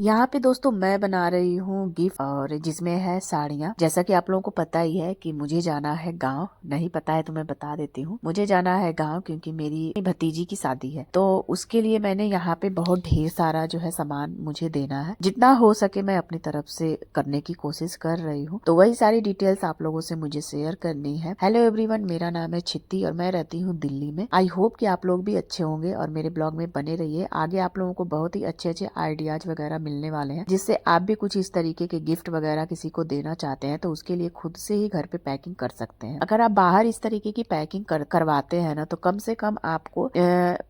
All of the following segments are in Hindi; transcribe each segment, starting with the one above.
यहाँ पे दोस्तों मैं बना रही हूँ गिफ्ट और जिसमें है साड़ियाँ। जैसा कि आप लोगों को पता ही है कि मुझे जाना है गांव। नहीं पता है तो मैं बता देती हूँ, मुझे जाना है गांव क्योंकि मेरी भतीजी की शादी है। तो उसके लिए मैंने यहाँ पे बहुत ढेर सारा जो है सामान मुझे देना है। जितना हो सके मैं अपनी तरफ से करने की कोशिश कर रही हूँ। तो वही सारी डिटेल्स आप लोगों से मुझे शेयर करनी है। हेलो एवरीवन, मेरा नाम है छित्ती और मैं रहती हूँ दिल्ली में। आई होप कि आप लोग भी अच्छे होंगे और मेरे ब्लॉग में बने रहिए। आगे आप लोगों को बहुत ही अच्छे अच्छे आइडियाज वगैरह मिलने वाले हैं, जिससे आप भी कुछ इस तरीके के गिफ्ट वगैरह किसी को देना चाहते हैं तो उसके लिए खुद से ही घर पे पैकिंग कर सकते हैं। अगर आप बाहर इस तरीके की पैकिंग करवाते हैं ना तो कम से कम आपको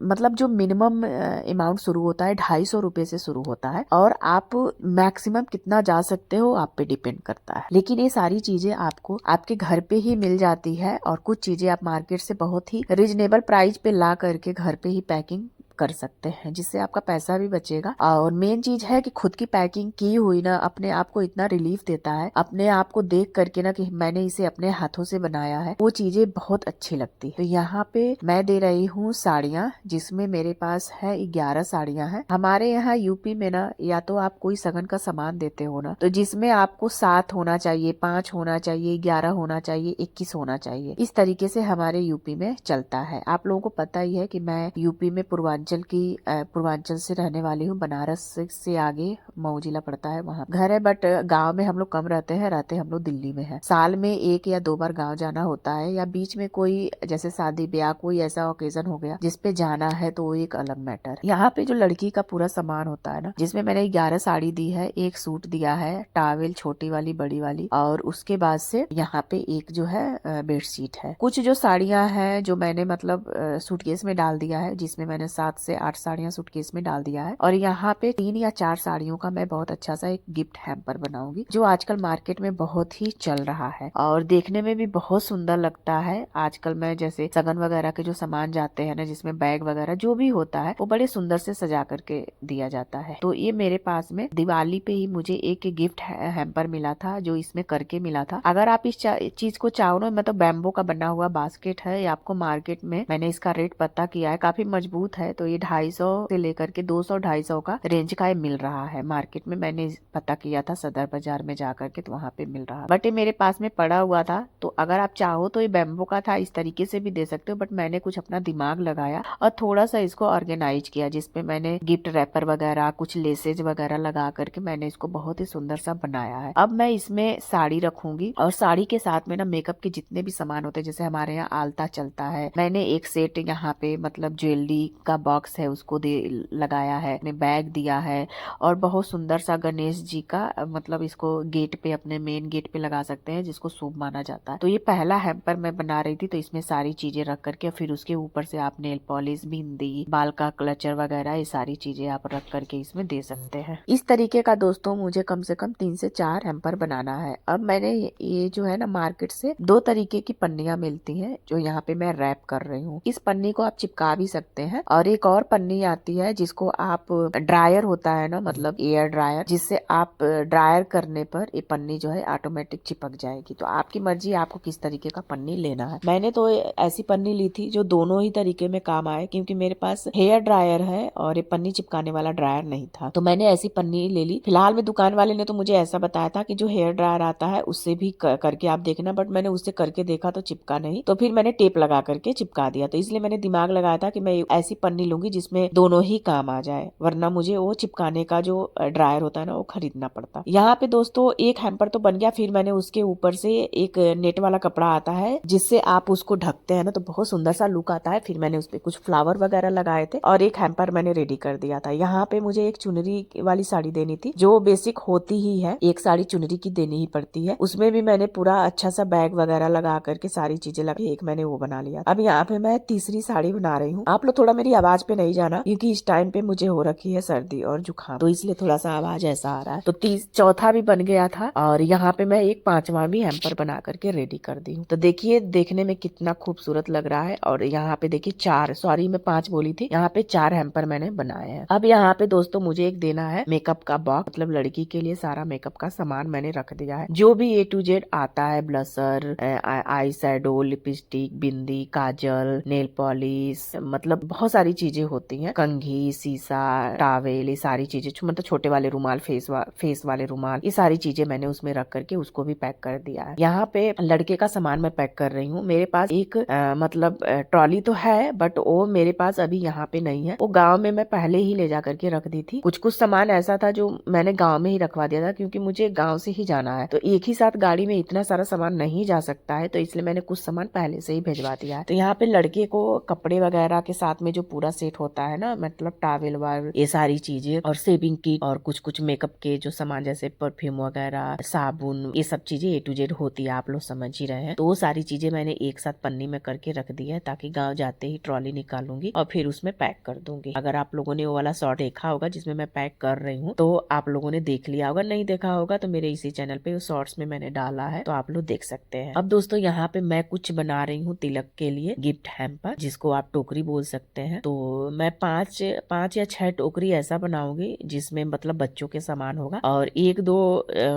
मतलब जो मिनिमम अमाउंट शुरू होता है 250 रुपए से शुरू होता है और आप मैक्सिमम कितना जा सकते हो आप पे डिपेंड करता है। लेकिन ये सारी चीजें आपको आपके घर पे ही मिल जाती है और कुछ चीजें आप मार्केट से बहुत ही रिजनेबल प्राइस पे ला करके घर पे ही पैकिंग कर सकते हैं, जिससे आपका पैसा भी बचेगा। और मेन चीज है कि खुद की पैकिंग की हुई ना अपने आप को इतना रिलीफ देता है, अपने आप को देख करके ना कि मैंने इसे अपने हाथों से बनाया है, वो चीजें बहुत अच्छी लगती है। तो यहाँ पे मैं दे रही हूँ साड़ियाँ, जिसमें मेरे पास है 11 साड़ियाँ हैं। हमारे यहाँ यूपी में ना या तो आप कोई सगन का सामान देते हो ना तो जिसमें आपको 7 होना चाहिए, 5 होना चाहिए, 11 होना चाहिए, 21 होना चाहिए। इस तरीके से हमारे यूपी में चलता है। आप लोगों को पता ही है कि मैं यूपी में पूर्वांचल से रहने वाली हूँ। बनारस से आगे मऊ जिला पड़ता है, वहाँ घर है। बट गांव में हम लोग कम रहते हम लोग दिल्ली में है। साल में 1 या 2 बार गांव जाना होता है, या बीच में कोई जैसे शादी ब्याह कोई ऐसा ओकेजन हो गया जिसपे जाना है तो वो एक अलग मैटर। यहाँ पे जो लड़की का पूरा सामान होता है ना, जिसमें मैंने 11 साड़ी दी है, 1 सूट दिया है, टावेल छोटी वाली बड़ी वाली, और उसके बाद से यहाँ पे एक जो है बेडशीट है। कुछ जो साड़ियाँ हैं जो मैंने मतलब सूटकेस में डाल दिया है, जिसमें मैंने 7 से 8 साड़ियाँ सूटकेस में डाल दिया है। और यहाँ पे 3 या 4 साड़ियों का मैं बहुत अच्छा सा एक गिफ्ट हैम्पर बनाऊंगी, जो आजकल मार्केट में बहुत ही चल रहा है और देखने में भी बहुत सुंदर लगता है। आजकल मैं जैसे सगन वगैरह के जो सामान जाते हैं ना, जिसमें बैग वगैरह जो भी होता है वो बड़े सुंदर से सजा करके दिया जाता है। तो ये मेरे पास में दिवाली पे ही मुझे एक गिफ्ट हैम्पर मिला था, जो इसमें करके मिला था। अगर आप इस चीज को चाहो ना, मतलब बैम्बो का बना हुआ बास्केट है, ये आपको मार्केट में मैंने इसका रेट पता किया है, काफी मजबूत है। तो ये 250 से लेकर के 200-250 का रेंज का मिल रहा है मार्केट में। मैंने पता किया था सदर बाजार में जाकर के, तो वहाँ पे मिल रहा है। बट ये मेरे पास में पड़ा हुआ था, तो अगर आप चाहो तो ये बैम्बो का था, इस तरीके से भी दे सकते हो। बट मैंने कुछ अपना दिमाग लगाया और थोड़ा सा इसको ऑर्गेनाइज किया, जिसपे मैंने गिफ्ट रैपर वगैरह कुछ लेसेज वगैरह लगा करके मैंने इसको बहुत ही सुंदर सा बनाया है। अब मैं इसमें साड़ी रखूंगी और साड़ी के साथ में ना मेकअप के जितने भी सामान होते हैं, जैसे हमारे यहाँ आलता चलता है, मैंने एक सेट यहाँ पे मतलब ज्वेलरी का बॉक्स है उसको दे लगाया है, अपने बैग दिया है। और बहुत सुंदर सा गणेश जी का मतलब इसको गेट पे, अपने मेन गेट पे लगा सकते हैं, जिसको शुभ माना जाता है। तो ये पहला हैम्पर मैं बना रही थी, तो इसमें सारी चीजें रख करके फिर उसके ऊपर से आप नेल पॉलिश, बिंदी, बाल का क्लचर वगैरह ये सारी चीजें आप रख करके इसमें दे सकते हैं। इस तरीके का दोस्तों मुझे कम से कम 3 से 4 हैम्पर बनाना है। अब मैंने ये जो है ना मार्केट से 2 तरीके की पन्नियां मिलती हैं, जो यहाँ पे मैं रैप कर रही हूँ। इस पन्नी को आप चिपका भी सकते हैं और एक और पन्नी आती है जिसको आप ड्रायर होता है ना, मतलब एयर ड्रायर, जिससे आप ड्रायर करने पर ये पन्नी जो है ऑटोमेटिक चिपक जाएगी। तो आपकी मर्जी आपको किस तरीके का पन्नी लेना है। मैंने तो ऐसी पन्नी ली थी जो दोनों ही तरीके में काम आए, क्योंकि मेरे पास हेयर ड्रायर है और ये पन्नी चिपकाने वाला ड्रायर नहीं था, तो मैंने ऐसी पन्नी ले ली। फिलहाल में दुकान वाले ने तो मुझे ऐसा बताया था कि जो हेयर ड्रायर आता है उससे भी करके आप देखना, बट मैंने उससे करके देखा तो चिपका नहीं, तो फिर मैंने टेप लगा करके चिपका दिया। तो इसलिए मैंने दिमाग लगाया था कि मैं ऐसी पन्नी लूंगी जिसमें दोनों ही काम आ जाए, वरना मुझे वो चिपकाने का जो ड्रायर होता है ना वो खरीदना पड़ता। यहाँ पे दोस्तों एक हैम्पर तो बन गया, फिर मैंने उसके ऊपर से एक नेट वाला कपड़ा आता है जिससे आप उसको ढकते हैं ना तो बहुत सुंदर सा लुक आता है। फिर मैंने उसपे कुछ फ्लावर वगैरह लगाए थे और एक हैम्पर मैंने रेडी कर दिया था। यहाँ पे मुझे एक चुनरी वाली साड़ी देनी थी, जो बेसिक होती ही है, एक साड़ी चुनरी की देनी ही पड़ती है। उसमें भी मैंने पूरा अच्छा सा बैग वगैरह लगा करके सारी चीजें लगा एक मैंने वो बना लिया। अब यहाँ पे मैं तीसरी साड़ी बना रही हूँ। आप लोग थोड़ा मेरी आवाज पे नहीं जाना, क्योंकि इस टाइम पे मुझे हो रखी है सर्दी और जुकाम, तो इसलिए थोड़ा सा आवाज ऐसा आ रहा है। तो चौथा भी बन गया था और यहाँ पे मैं एक 5वां भी हैम्पर बना करके रेडी कर दी हूँ। तो देखिए देखने में कितना खूबसूरत लग रहा है। और यहाँ पे देखिए 4, सॉरी मैं 5 बोली थी, यहाँ पे 4 हैम्पर मैंने बनाए हैं। अब यहाँ पे दोस्तों मुझे एक देना है मेकअप का बॉक्स, मतलब लड़की के लिए सारा मेकअप का सामान मैंने रख दिया है, जो भी A to Z आता है, ब्लशर, आई शैडो, लिपस्टिक, बिंदी, काजल, नेल पॉलिश, मतलब बहुत सारी चीजें होती हैं, कंघी, शीशा, टावेल, ये सारी चीजें, मतलब छोटे वाले रुमाल, फेस वाले रुमाल, ये सारी चीजें मैंने उसमें रख करके उसको भी पैक कर दिया है। यहाँ पे लड़के का सामान मैं पैक कर रही हूँ। मेरे पास एक मतलब ट्रॉली तो है, बट वो मेरे पास अभी यहाँ पे नहीं है। वो गाँव में मैं पहले ही ले जा करके रख दी थी। कुछ सामान ऐसा था जो मैंने गाँव में ही रखवा दिया था, क्योंकि मुझे गाँव से ही जाना है, तो एक ही साथ गाड़ी में इतना सारा सामान नहीं जा सकता है, तो इसलिए मैंने कुछ सामान पहले से ही भिजवा दिया है। तो यहाँ पे लड़के को कपड़े वगैरह के साथ में जो पूरा सेट होता है ना, मतलब टावेल वाल, ये सारी चीजें, और शेविंग किट, और कुछ मेकअप के जो सामान जैसे परफ्यूम वगैरह, साबुन, ये सब चीजें A to Z होती है, आप लोग समझ ही रहे हैं। तो वो सारी चीजें मैंने एक साथ पन्नी में करके रख दी है, ताकि गाँव जाते ही ट्रॉली निकालूंगी और फिर उसमें पैक कर दूंगी। अगर आप लोगों ने वो वाला शॉर्ट देखा होगा जिसमें मैं पैक कर रही हूँ, तो आप लोगों ने देख लिया होगा। नहीं देखा होगा तो मेरे इसी चैनल पे शॉर्ट्स में मैंने डाला है, तो आप लोग देख सकते हैं। अब दोस्तों यहाँ पे मैं कुछ बना रही हूँ तिलक के लिए गिफ्ट हैम्पर, जिसको आप टोकरी बोल सकते हैं। तो मैं पाँच या 6 टोकरी ऐसा बनाऊंगी जिसमें मतलब बच्चों के सामान होगा, और 1-2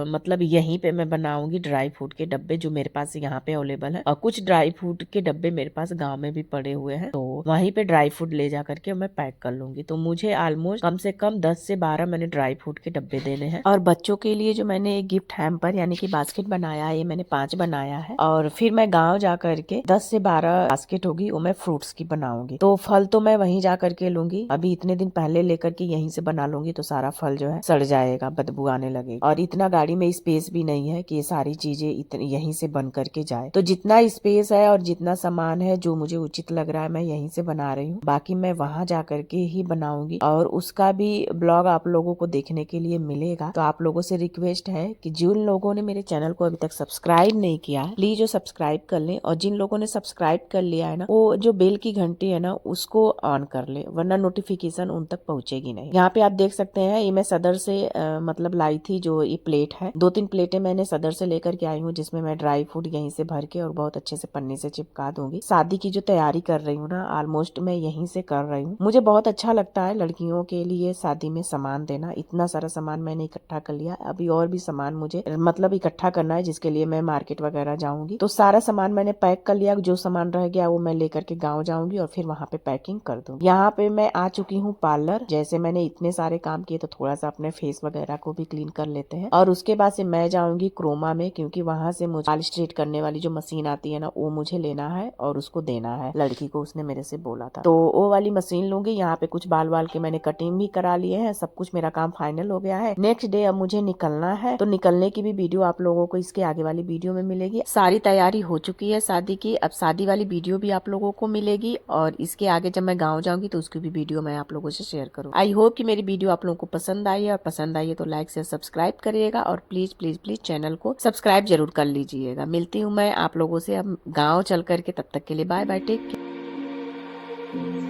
मतलब यहीं पे मैं बनाऊंगी ड्राई फ्रूट के डब्बे, जो मेरे पास यहाँ पे अवेलेबल है, और कुछ ड्राई फ्रूट के डब्बे मेरे पास गाँव में भी पड़े हुए हैं, तो वहीं पे ड्राई फ्रूट ले जा करके मैं पैक कर लूंगी। तो मुझे ऑलमोस्ट कम से कम 10 से 12 मैंने ड्राई फ्रूट के डब्बे देने हैं। और बच्चों के लिए जो मैंने एक गिफ्ट हैम्पर यानी कि बास्केट बनाया है, ये मैंने 5 बनाया है, और फिर मैं गाँव जा करके 10 से 12 बास्केट होगी, वो मैं फ्रूट्स की बनाऊंगी। तो फल तो मैं वहीं जा करके लूंगी, अभी इतने दिन पहले लेकर के यहीं से बना लूंगी, तो सारा फल जो है सड़ जाएगा, बदबू आने लगेगी, और इतना गाड़ी में स्पेस भी नहीं है कि ये सारी चीजें यहीं से बन करके जाए। तो जितना स्पेस है और जितना सामान है जो मुझे उचित लग रहा है, मैं यहीं से बना रही हूँ, बाकी मैं वहां जा करके ही बनाऊंगी, और उसका भी ब्लॉग आप लोगों को देखने के लिए मिलेगा। तो आप लोगों से रिक्वेस्ट है कि जिन लोगों ने मेरे चैनल को अभी तक सब्सक्राइब नहीं किया है, प्लीज वो सब्सक्राइब कर लें, और जिन लोगों ने सब्सक्राइब कर लिया है ना, वो जो बेल की घंटी है ना, उसको ऑन कर ले, वरना नोटिफिकेशन उन तक पहुंचेगी नहीं। यहाँ पे आप देख सकते हैं, ये मैं सदर से मतलब लाई थी, जो ये प्लेट है, 2-3 प्लेटें मैंने सदर से लेकर के आई हूँ, जिसमें मैं ड्राई फ्रूट यहीं से भर के और बहुत अच्छे से पन्नी से चिपका दूंगी। शादी की जो तैयारी कर रही हूँ ना, ऑलमोस्ट मैं यहीं से कर रही हूँ। मुझे बहुत अच्छा लगता है लड़कियों के लिए शादी में सामान देना। इतना सारा सामान मैंने इकट्ठा कर लिया, अभी और भी सामान मुझे मतलब इकट्ठा करना है, जिसके लिए मैं मार्केट वगैरह जाऊंगी। तो सारा सामान मैंने पैक कर लिया, जो सामान रह गया वो मैं लेकर के गाँव जाऊंगी और फिर वहाँ पे पैकिंग कर दूंगी। यहाँ पे मैं आ चुकी हूँ पार्लर। जैसे मैंने इतने सारे काम किए, तो थोड़ा सा अपने फेस वगैरह को भी क्लीन कर लेते हैं, और उसके बाद से मैं जाऊंगी क्रोमा में, क्योंकि वहां से मुझे बाल स्ट्रेट करने वाली जो मशीन आती है ना, वो मुझे लेना है और उसको देना है लड़की को, उसने मेरे से बोला था, तो वो वाली मशीन लूंगी। यहाँ पे कुछ बाल के मैंने कटिंग भी करा लिए हैं, सब कुछ मेरा काम फाइनल हो गया है। नेक्स्ट डे अब मुझे निकलना है, तो निकलने की भी वीडियो आप लोगों को इसके आगे वाली वीडियो में मिलेगी। सारी तैयारी हो चुकी है शादी की, अब शादी वाली वीडियो भी आप लोगों को मिलेगी, और इसके आगे जब मैं गाँव जाऊंगी तो उसकी भी वीडियो मैं आप लोगों से शेयर करूँ। आई होप कि मेरी वीडियो आप लोगों को पसंद आई है, और पसंद आई है तो लाइक से सब्सक्राइब करिएगा, और प्लीज प्लीज प्लीज चैनल को सब्सक्राइब जरूर कर लीजिएगा। मिलती हूँ मैं आप लोगों से अब गाँव चल करके, तब तक के लिए बाय बाय, टेक केयर।